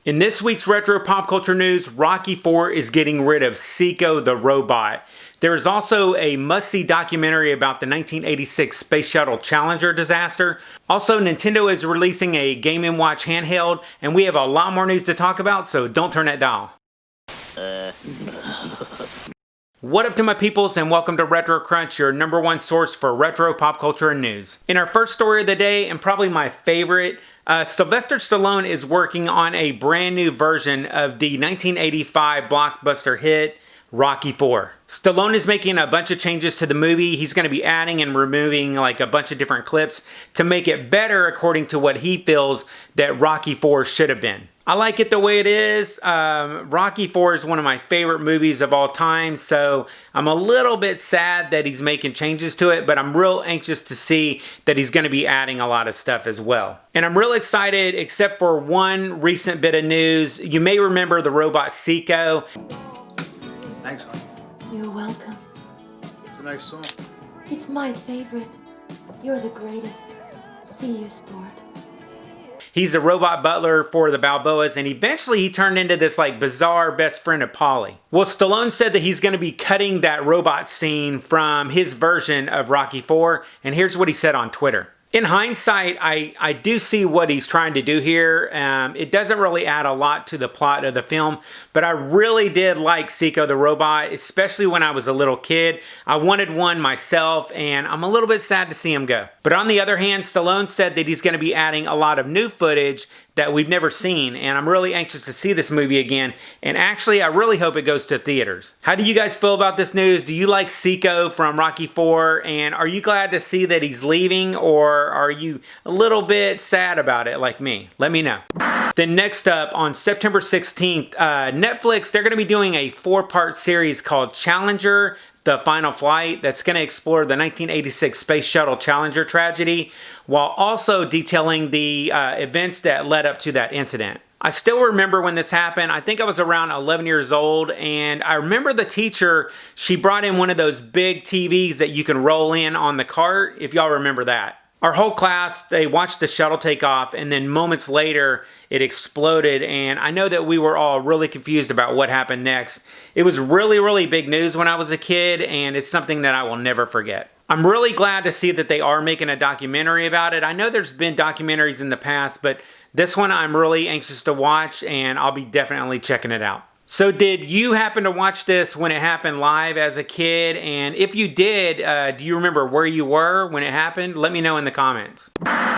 In this week's retro pop culture news, Rocky IV is getting rid of SEEKO the Robot. There is also a must-see documentary about the 1986 Space Shuttle Challenger disaster. Also, Nintendo is releasing a Game & Watch handheld, and we have a lot more news to talk about, so don't turn that dial. What up to my peoples, and welcome to Retro Crunch, your #1 source for retro pop culture and news. In our first story of the day, and probably my favorite, Sylvester Stallone is working on a brand new version of the 1985 blockbuster hit, Rocky IV. Stallone is making a bunch of changes to the movie. He's going to be adding and removing like a bunch of different clips to make it better according to what he feels that Rocky IV should have been. I like it the way it is. Rocky IV is one of my favorite movies of all time, so I'm a little bit sad that he's making changes to it, but I'm real anxious to see that he's going to be adding a lot of stuff as well. And I'm real excited, except for one recent bit of news. You may remember the robot SEEKO. Thanks, hon. You're welcome. It's a nice song. It's my favorite. You're the greatest. See you, sport. He's a robot butler for the Balboas, and eventually he turned into this like bizarre best friend of Polly. Well, Stallone said that he's going to be cutting that robot scene from his version of Rocky IV, and here's what he said on Twitter. In hindsight, I do see what he's trying to do here. It doesn't really add a lot to the plot of the film, but I really did like SEEKO the Robot, especially when I was a little kid. I wanted one myself, and I'm a little bit sad to see him go. But on the other hand, Stallone said that he's going to be adding a lot of new footage that we've never seen, and I'm really anxious to see this movie again, and actually I really hope it goes to theaters. How do you guys feel about this news? Do you like SEEKO from Rocky IV, and are you glad to see that he's leaving, or are you a little bit sad about it like me? Let me know. Then next up, on September 16th, Netflix, they're going to be doing a 4-part series called Challenger, The Final Flight, that's going to explore the 1986 Space Shuttle Challenger tragedy, while also detailing the events that led up to that incident. I still remember when this happened. I think I was around 11 years old, and I remember the teacher, she brought in one of those big TVs that you can roll in on the cart, if y'all remember that. Our whole class, they watched the shuttle take off, and then moments later, it exploded, and I know that we were all really confused about what happened next. It was really, really big news when I was a kid, and it's something that I will never forget. I'm really glad to see that they are making a documentary about it. I know there's been documentaries in the past, but this one I'm really anxious to watch, and I'll be definitely checking it out. So did you happen to watch this when it happened live as a kid? And if you did, do you remember where you were when it happened? Let me know in the comments.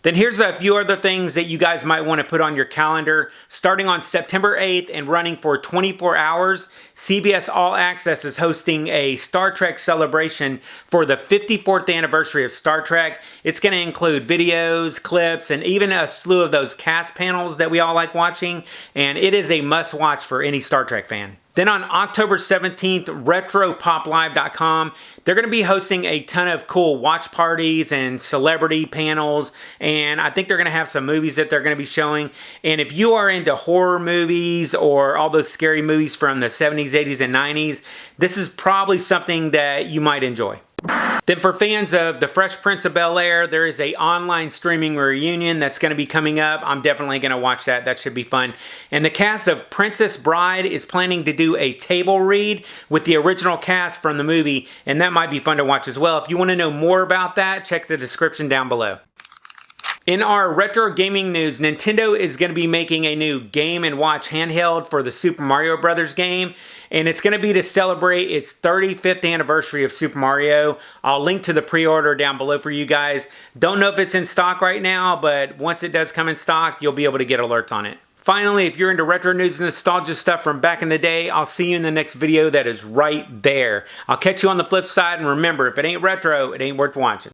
Then here's a few other things that you guys might want to put on your calendar. Starting on September 8th and running for 24 hours, CBS All Access is hosting a Star Trek celebration for the 54th anniversary of Star Trek. It's going to include videos, clips, and even a slew of those cast panels that we all like watching. And it is a must-watch for any Star Trek fan. Then on October 17th, RetroPopLive.com, they're going to be hosting a ton of cool watch parties and celebrity panels, and I think they're going to have some movies that they're going to be showing. And if you are into horror movies or all those scary movies from the 70s, 80s, and 90s, this is probably something that you might enjoy. Then for fans of The Fresh Prince of Bel-Air, there is an online streaming reunion that's going to be coming up. I'm definitely going to watch that. That should be fun. And the cast of Princess Bride is planning to do a table read with the original cast from the movie, and that might be fun to watch as well. If you want to know more about that, check the description down below. In our retro gaming news, Nintendo is going to be making a new Game & Watch handheld for the Super Mario Bros. Game, and it's going to be to celebrate its 35th anniversary of Super Mario. I'll link to the pre-order down below for you guys. Don't know if it's in stock right now, but once it does come in stock, you'll be able to get alerts on it. Finally, if you're into retro news and nostalgia stuff from back in the day, I'll see you in the next video that is right there. I'll catch you on the flip side, and remember, if it ain't retro, it ain't worth watching.